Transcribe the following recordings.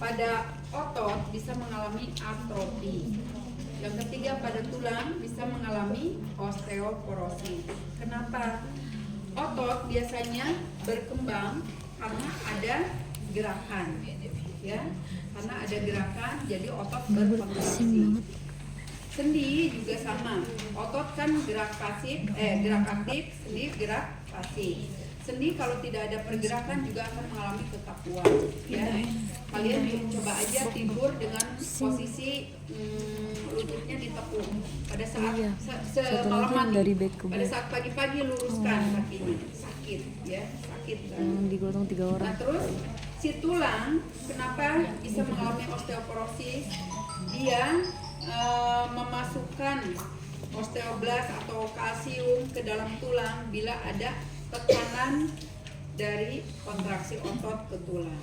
pada otot bisa mengalami atrofi. Yang ketiga, pada tulang bisa mengalami osteoporosis. Kenapa? Otot biasanya berkembang karena ada gerakan, ya. Karena ada gerakan, jadi otot berkontraksi. Sendi juga sama. Otot kan gerak gerak aktif, sendi gerak pasif. Sendi kalau tidak ada pergerakan juga akan mengalami kekakuan, ya. Kalian coba aja tidur dengan posisi lututnya ditekuk. Pada saat semalaman pada saat pagi-pagi luruskan kakinya, sakit, ya, sakit. Digotong 3 orang. Nah, terus si tulang kenapa bisa mengalami osteoporosis? Dia memasukkan osteoblas atau kalsium ke dalam tulang bila ada tekanan dari kontraksi otot ke tulang,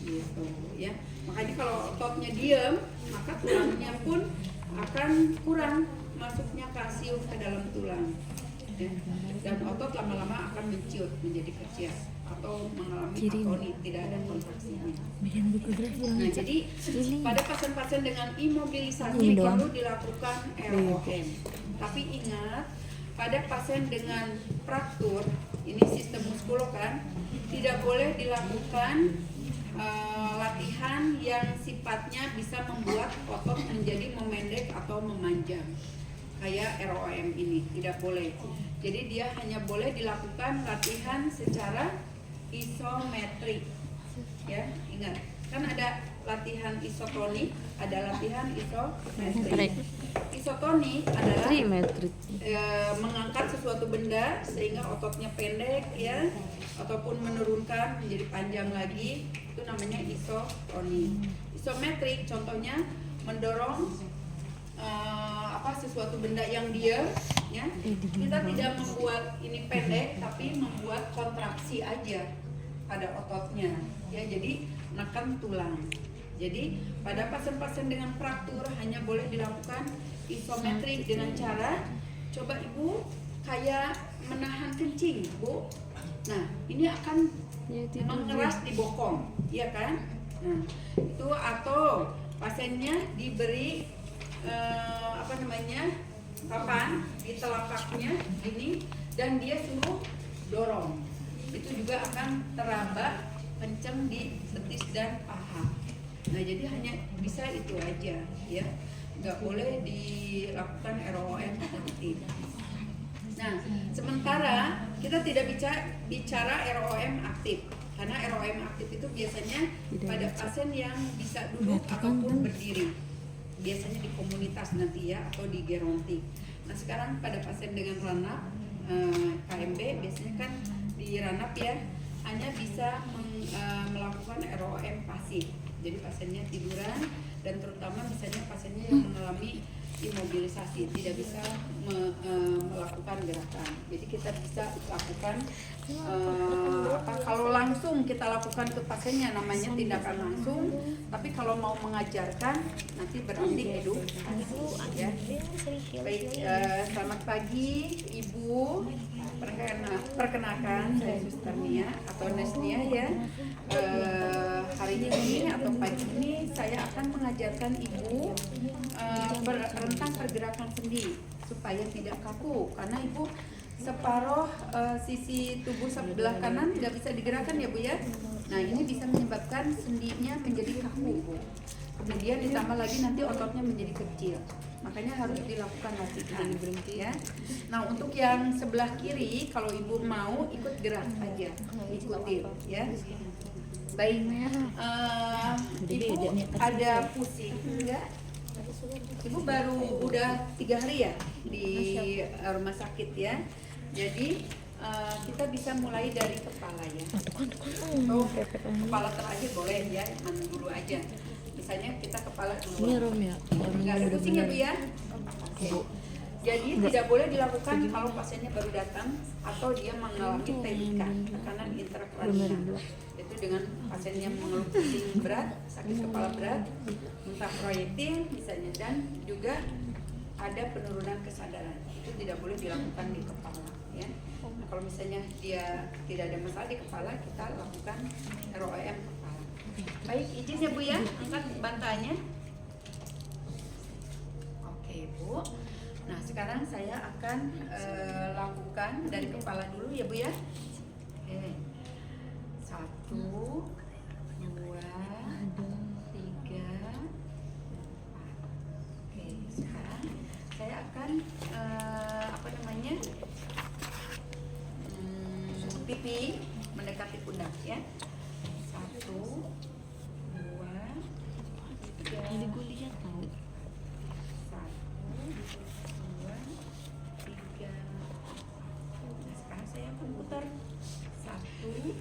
gitu, ya. Makanya kalau ototnya diam, maka tulangnya pun akan kurang masuknya kalsium ke dalam tulang, ya. Dan otot lama-lama akan menciut menjadi kecil atau mengalami atoni, tidak ada kontraksinya. Nah, jadi pada pasien-pasien dengan imobilisasi perlu dilakukan ROM. Tapi ingat, pada pasien dengan fraktur, ini sistem muskulo kan, tidak boleh dilakukan latihan yang sifatnya bisa membuat otot menjadi memendek atau memanjang, kayak ROM ini tidak boleh. Jadi dia hanya boleh dilakukan latihan secara isometrik, ya. Ingat, kan ada latihan isotonik, ada latihan isometrik. Isotonik adalah mengangkat sesuatu benda sehingga ototnya pendek, ya, ataupun menurunkan menjadi panjang lagi, itu namanya isotonik. Isometrik contohnya mendorong sesuatu benda yang diam, ya. Kita tidak membuat ini pendek, tapi membuat kontraksi aja pada ototnya, ya. Jadi menekan tulang. Jadi pada pasien-pasien dengan fraktur hanya boleh dilakukan isometrik dengan cara, coba ibu kayak menahan kencing, Bu. Nah, ini akan mengeras di bokong, ya kan? Nah, itu atau pasiennya diberi papan di telapaknya gini dan dia suruh dorong, itu juga akan teraba kenceng di betis dan paha. Nah, jadi hanya bisa itu aja, ya, nggak boleh dilakukan ROM aktif. Nah, sementara kita tidak bicara ROM aktif, karena ROM aktif itu biasanya pada pasien yang bisa duduk ataupun berdiri, biasanya di komunitas nanti, ya, atau di gerontik. Nah, sekarang pada pasien dengan ranap KMB biasanya kan di ranap, ya, hanya bisa melakukan ROM pasif. Jadi pasiennya tiduran, dan terutama misalnya pasiennya yang mengalami imobilisasi, tidak bisa melakukan gerakan. Jadi kita bisa lakukan kalau langsung kita lakukan ke pasiennya namanya tindakan langsung, tapi kalau mau mengajarkan nanti berarti edukasi, ya. Baik, selamat pagi Ibu. Perkenalkan, saya Suster Nia atau Nesnia, ya. Hari ini atau pagi ini saya akan mengajarkan Ibu tentang pergerakan sendi supaya tidak kaku, karena Ibu separuh sisi tubuh sebelah kanan tidak bisa digerakkan, ya Bu, ya. Nah, ini bisa menyebabkan sendinya menjadi kaku, Bu. Kemudian ditambah lagi nanti ototnya menjadi kecil, makanya harus dilakukan latihan, ya. Nah, untuk yang sebelah kiri, kalau Ibu mau ikut gerak aja, ikutin, ya. Baik, Ibu ada pusing enggak? Ibu baru udah 3 hari ya di rumah sakit, ya. Jadi kita bisa mulai dari kepala, ya. Oh, kepala terakhir boleh, ya, mana dulu aja. Misalnya kita kepala dulu. Nggak ada pusing, ya Bu, ya. Oke. Jadi tidak boleh dilakukan kalau pasiennya baru datang atau dia mengalami TIK, tekanan intrakranial. Itu dengan pasien yang mengeluh pusing berat, sakit kepala berat, muntah proyektil misalnya, dan juga ada penurunan kesadaran. Itu tidak boleh dilakukan di kepala, ya. Nah, kalau misalnya dia tidak ada masalah di kepala, kita lakukan ROM kepala. Baik, izin ya Bu ya, angkat bantalnya. Oke Bu. Nah sekarang saya akan lakukan dari kepala dulu ya Bu ya. Oke. 1, 2, 3, 4. Oke, sekarang saya akan pipi mendekati pundak ya. 1, 2, 3. Ini gue lihat tahu. 1, 2, 3. Nah, sekarang saya akan putar. 1, 2,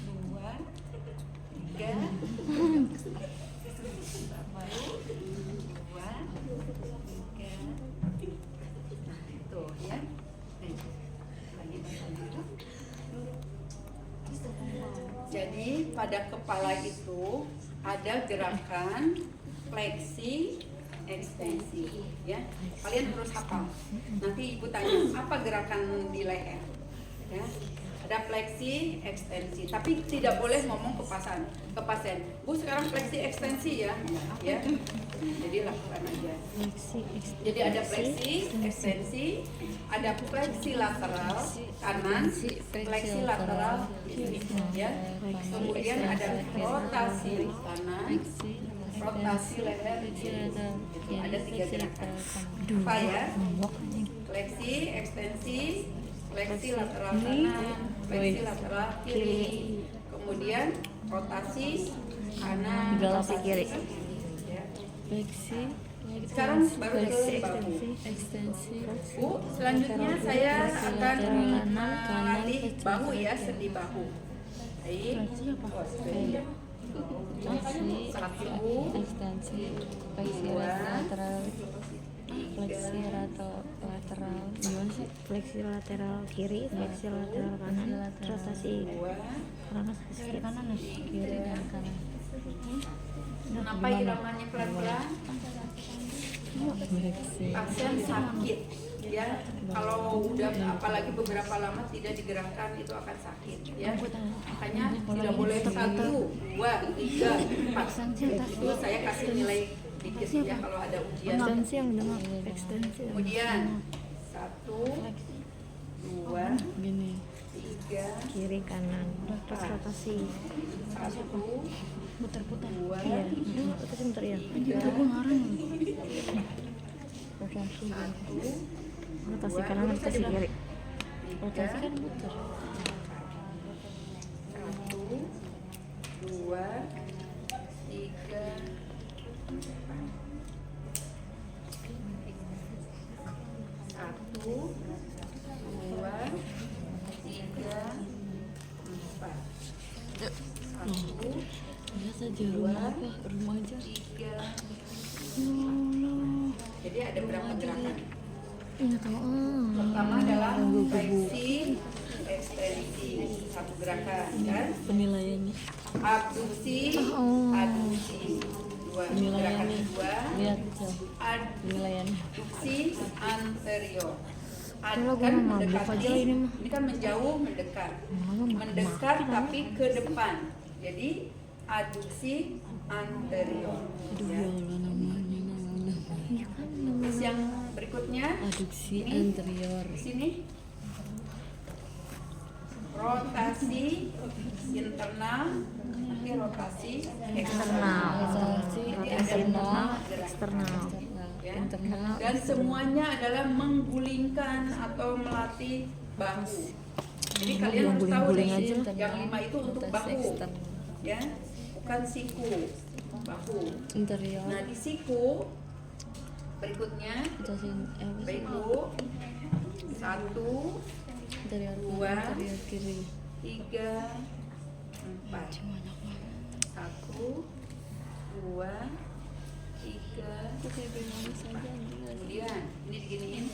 3. 1, 2, 3. Nah itu ya. Lagi dulu. Jadi pada kepala itu ada gerakan fleksi ekstensi ya. Kalian harus hafal. Nanti Ibu tanya apa gerakan di leher ya. Ada fleksi ekstensi, tapi tidak boleh ngomong ke pasien. Bu sekarang fleksi ekstensi ya. Ya. Jadi lakukan aja. Jadi ada fleksi ekstensi, ada fleksi lateral kanan, fleksi lateral kiri ya. Kemudian ada rotasi kanan, rotasi leher kiri. Gitu. Ada 3 gerakan. Apa ya? Fleksi ekstensi, fleksi lateral kanan, fleksi lateral kiri. Kemudian rotasi kanan, Rotasi kiri. Ya. Fleksi. Sekarang baru ke bahu. Ekstensi. Bu, selanjutnya saya akan melatih bahu ya, sendi bahu. Baik. Fleksi. 1, Ekstensi. Fleksi lateral. Fleksi lateral. Gimana sih? Fleksi lateral kiri, fleksi lateral kanan, rotasi 2. kiri kanan, Kiri dan kanan. Kenapa iramannya pelan-pelan? Fleksi. Pasien sakit ya. Kalau udah apalagi beberapa lama tidak digerakkan itu akan sakit ya. Makanya tidak boleh 1, 2, 3, 4. Itu saya kasih nilai dikit ya kalau ada ujian. ekstensi yang dengar ekstensi. Kemudian 1, 2, Gini. 3, Kiri kanan, terus rotasi. 1, Putar-putar. 2, Iya, rotasi bentar ya. 3, Rotasi. 1, Rotasi kanan, rotasi kiri. Rotasi kan muter. 1, 2, 3, 1, 2, 3, 4. 1, Biasa aja rumah apa? Rumah aja. 3. Jadi ada berapa gerakan? Nggak tahu. Pertama adalah fleksi ekstensi, 1 gerakan kan? Penilaiannya. Abduksi, aduksi, 2 gerakan Penilaiannya. kedua. Lihat tuh. Penilaiannya. Abduksi anterior. Kalau Kan gua mah mabuk mendekati, aja ini mah. ini kan menjauh mendekat. Mendekat tapi ke depan. Jadi aduksi anterior. Aduh Ya. ya Allah namanya. Iya kan. Terus yang berikutnya Aduksi Ini. anterior. di sini rotasi internal, nanti rotasi eksternal. Rotasi Jadi ada internal, 5 gerakan. eksternal. Ya. internal. Dan semuanya adalah menggulingkan atau melatih bahu. Jadi kalian harus tahu guling-guling nih, aja. yang 5 itu untuk Rotasi bahu, eksternal. ya, bukan siku, bahu. Interior. Nah di siku berikutnya, Rotasi apa sih? baik Bu, 1, Interior Dua. kanan, interior kiri. 3, 4. 1, 2, 3. Kok kayak gimana saja? Kemudian ini diginiin.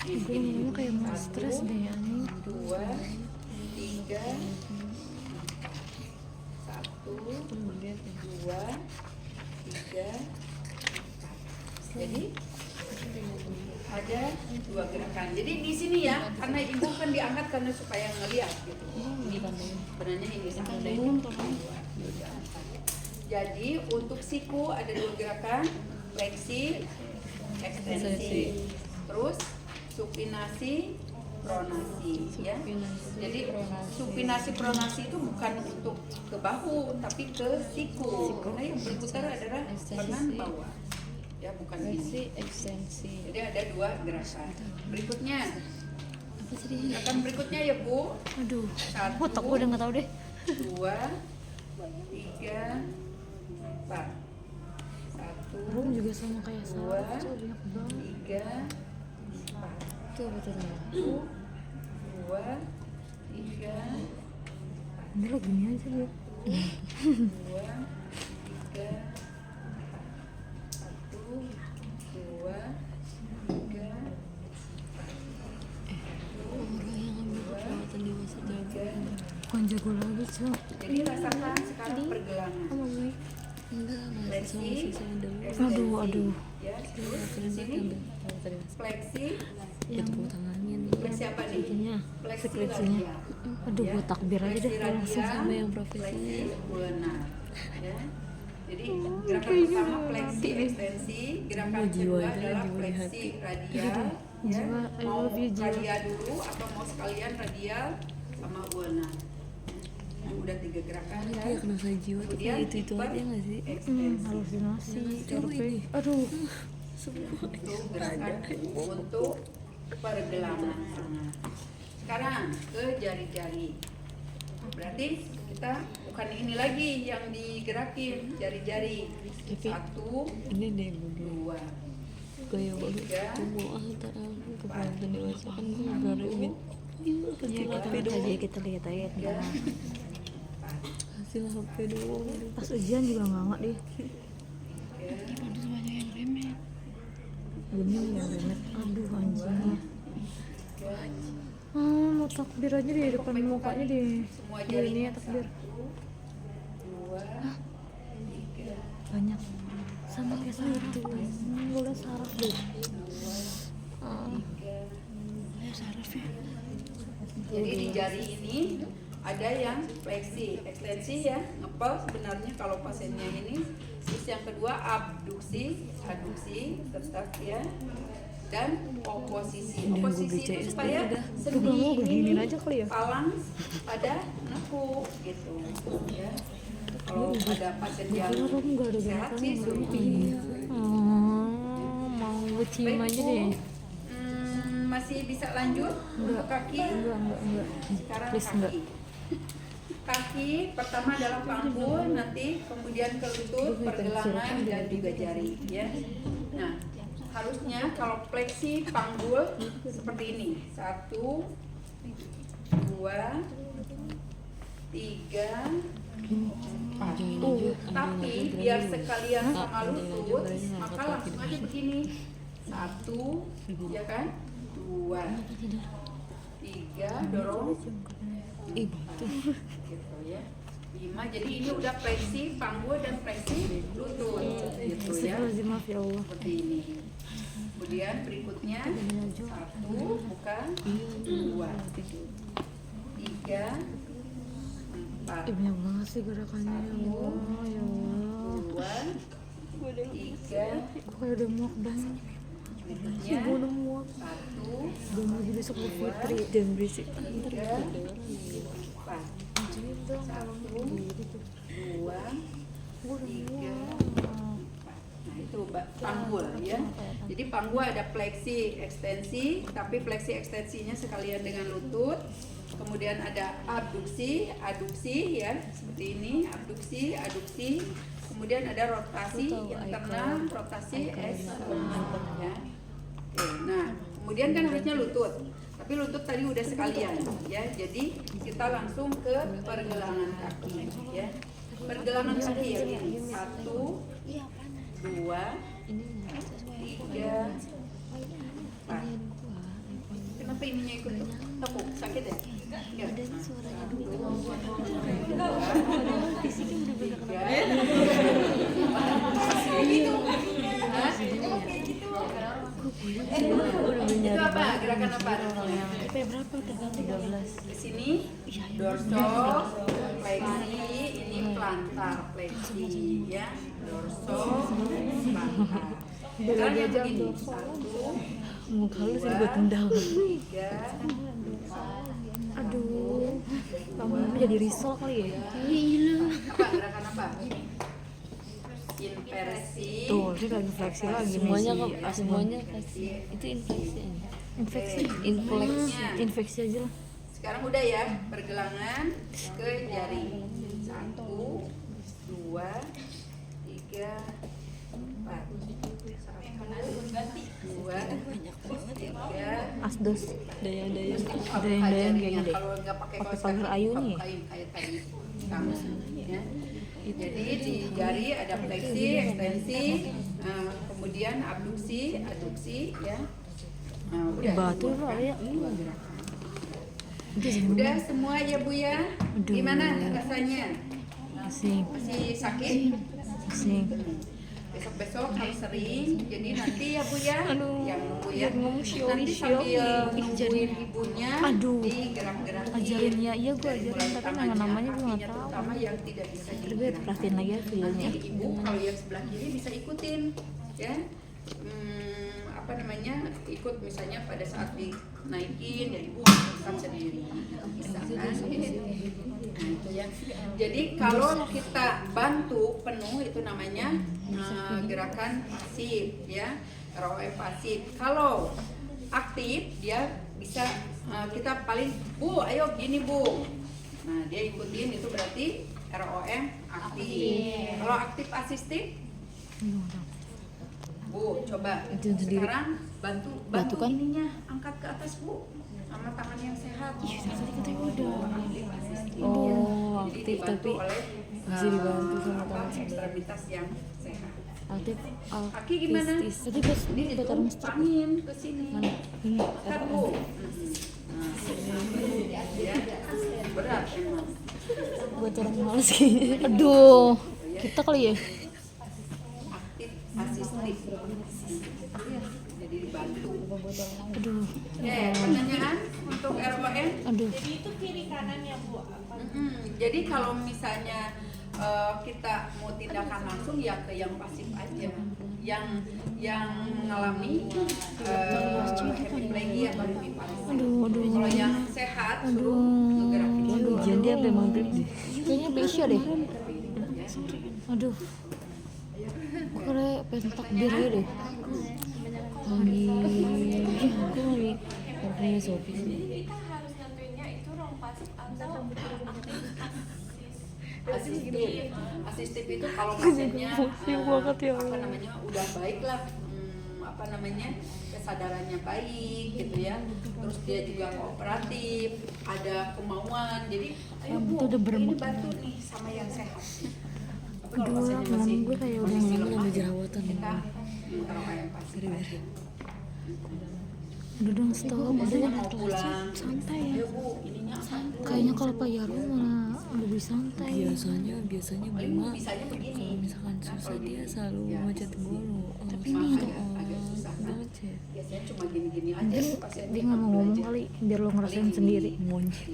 Gue ngomongnya kayak mau stres deh ya nih. 2, 3, 1, 2, 3, 4. Jadi ada 2 gerakan. Jadi di sini ya, karena ibu kan diangkat karena supaya ngelihat gitu. Ini sebenarnya ini 1, 2, 3, 4. Jadi untuk siku ada 2 gerakan, fleksi, ekstensi. Terus supinasi, pronasi, ya. Jadi supinasi pronasi itu bukan untuk ke bahu tapi ke siku. Karena yang berputar adalah lengan bawah. Ya, bukan Fleksi, ini. ekstensi. Jadi ada 2 gerakan. Berikutnya, Apa sih? gerakan berikutnya ya Bu. Aduh, 1, otak gue udah nggak tahu deh. 2, 3, 4. 1, Rum juga sama kayak Dua. Sarah, so banyak banget. 3, 4. Itu apa tuh? 1, 2, 3, Ini lo gini aja dia. 2, 3, 1, 2, 3, Orang yang ambil perawatan dewasa jago. Bukan jago lagi, Cok. Jadi rasakan sekarang pergelangan. Sama gue. Enggak, Fleksi, mahasiswa yang dulu. ekstensi. Aduh. Ya, terus di Keren sini banget ambil perawatan dewasa. fleksi, Ya tepuk tangannya nih. fleksi apa nih? Ininya, Fleksi sekresinya. radial. Aduh, Ya. gue takbir aja deh. Fleksi Langsung radial, sama yang profesinya. fleksi ulnar. Ya. Jadi gerakan pertama fleksi ekstensi, gerakan jiwa kedua aja, adalah jiwa di fleksi hati. radial. Ya. Jiwa, I Mau love you, jiwa. radial dulu atau mau sekalian radial sama ulnar. Yang udah 3 gerakan Dia kan. kena saya jiwa tuh Kemudian kayak itu aja nggak sih? ekstensi. Halusinasi, Coba RP. ini. Aduh, Itu gerakan untuk pergelangan tangan. Sekarang ke jari-jari. Berarti kita bukan ini lagi yang digerakin, jari-jari. Tapi 1, ini deh budi 2, gaya banget. Tiga. Aku mau antar aku ke perawatan dewasa kan gue berharapin. Iya, kasih HP aja doang. kita lihat aja. 3, Hasil HP doang. Pas ujian juga nggak deh. 3, Ada banyak yang remeh. Gini ya, remet. Aduh, anjingnya. Mau takbir aja di depan mukanya deh. semua Iya, jari. ini ya takbir. 2, 3, Banyak. Sama kayak Sarah tuh. Gue liat Sarah deh. Ayo saraf ya. Jadi di jari ini ada yang fleksi, ekstensi ya, ngepel sebenarnya kalau pasiennya ini. Terus yang kedua abduksi, aduksi, tetap ya. Dan oposisi. Oposisi itu supaya Udah mau sendi beginin ini aja kali ya. palang pada nekuk gitu ya. Kalau ada pasien yang Kira Rum nggak ada sehat gerakan sih yang suruh lain. Mau gue cium Baik, aja Bu. deh. Masih bisa lanjut untuk kaki? Enggak. Sekarang Please, kaki. enggak. Kaki pertama adalah panggul, nanti kemudian ke lutut, pergelangan dan juga jari ya. Nah, harusnya kalau fleksi panggul seperti ini. 1, 2, 3, 4. Tapi biar sekalian sama lutut, maka langsung aja begini. 1, ya kan? 2, 3, dorong. Ibu. 4, gitu ya. 5, jadi ini udah fleksi panggul dan fleksi lutut gitu ya. Astagfirullahaladzim, maaf ya Allah. Seperti ini. Kemudian berikutnya 1, bukan 2, 3, 4, Ih, banyak banget sih gerakannya ya Allah, ya Allah. 2, 3, Gue kayak udah muak banget. berikutnya Gue udah muak. 1, Belum lagi besok gue fitri. Dan berisik. 3, 4, Anjingin dong kalau 1, gitu. 2, Gue udah 3, muak. Nah itu panggul ya. Jadi panggul ada fleksi ekstensi, tapi fleksi ekstensinya sekalian dengan lutut. Kemudian ada abduksi, aduksi ya, seperti ini, abduksi, aduksi. Kemudian ada rotasi internal, rotasi eksternal ya. Oke, nah, kemudian kan harusnya lutut. Tapi lutut tadi udah sekalian ya. Jadi kita langsung ke pergelangan kaki ya. Pergelangan kaki ya ini. 1, 2, 3, 4. Kenapa ininya ikut tepuk? Sakit ya? Enggak. Ada nih suaranya dulu. Gitu. Hah? Emang kayak gitu. Itu apa? Gerakan apa? IP berapa? Tergantung 13. Di sini dorsal, fleksi, ini plantar flexi ya, dorso plantar. Sekarang yang begini, 1, Muka lu sih gue tendang. 3, Aduh, lama-lama jadi risol kali ya. apa gerakan apa? Inversi. Tuh, dia lagi fleksi lagi Semuanya nih. kok, semuanya pasti itu infeksi. Infeksi. Infeksi. Infeksi aja lah. Sekarang udah ya, pergelangan ke jari. 1, 2, 3, 4. 2, 3. Asdos. Daya-daya. Ada yang kayak gini. Kalau nggak pakai Pakai kaos pagar kaki, ayu pakai nih. kain kayak tadi. Kamu, ya. Jadi di jari ada fleksi, ekstensi, kemudian abduksi, aduksi, ya. Nah, udah. Batu lah ya. Dua gerakan. Itu sih. Udah semua ya Bu ya. Aduh. Gimana rasanya? Pusing. Masih sakit? Pusing. Besok-besok harus sering. Jadi nanti ya Bu ya, Aduh, yang Bu ya. jangan ngomong Nanti Xiaomi. sambil Ih, nungguin ibunya Aduh. digerak-gerakin. Ajarin ya, iya gue Dari ajarin mulai tapi tangannya, nama-namanya gue nggak kakinya tahu. terutama yang tidak bisa Terus gue digerakkan. perhatiin lagi ya Nanti videonya. ibu kalau yang sebelah kiri bisa ikutin ya. Apa namanya, ikut misalnya pada saat dinaikin ya ibu angkat sendiri bisa kan. Nah itu ya. Jadi kalau kita bantu penuh itu namanya gerakan pasif ya, ROM pasif. Kalau aktif dia bisa kita paling Bu ayo gini Bu. Nah dia ikutin itu berarti ROM aktif. Kalau aktif asistif Bu, coba Itu sendiri. sekarang bantu kan? ininya angkat ke atas Bu sama tangan yang sehat. Iya, tadi katanya udah. Aktif asistif. Oh, Jadi aktif dibantu tapi oleh masih dibantu sama apa, tangan sendiri. ekstremitas yang sehat. Aktif. Kaki gimana? Tadi gue Ini ditumpangin ke sini. mana? Ini. Angkat Bu. Ya, berat emang. Buat orang males kayaknya. Aduh. Kita kali ya. Aktif asistif. Jadi dibantu. Aduh. Pertanyaan untuk ROM? Aduh. Jadi kalau misalnya kita mau tindakan langsung ya ke yang pasif aja, yang mengalami hemiplegia atau hemiparesia. Aduh. Kalau yang sehat suruh ngegerakin dulu. Jangan dia sampai maghrib deh. Kayaknya besok deh. Aduh. Gue kayak pengen takbir aja deh. Lagi. Gue lagi. Orangnya Sophie sih. Asistif itu kalau pasiennya pusing banget ya apa Allah. namanya udah baik lah, apa namanya kesadarannya baik gitu ya, terus dia juga kooperatif, ada kemauan, jadi ayo Bu Itu udah ini beremuk. bantu nih sama yang sehat. Tapi kalau Aduh, pasiennya malam masih gue kayak udah kondisi ngomong lemah, ada jerawatan. kita taruh yang pasif aja. Udah dong stop. Biasanya Udah mau pulang santai ya. ayo Bu ininya apa? Kayaknya kalau Pak Yarwo malah lebih santai. Biasanya Paling mama bisanya begini. kalau misalkan susah dia selalu ngechat gue lo. Tapi ini agak susah kan? banget sih. Biasanya cuma gini-gini aja Mungkin pasiennya dia nggak mau ngomong belajar. kali biar lo ngerasain sendiri. Monci.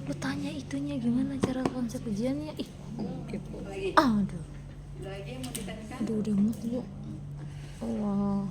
Lo tanya itunya gimana cara konsep ujiannya. Ih, Kepo. Lagi, aduh. lagi yang mau ditanyakan? Aduh udah muak Bu. Allah.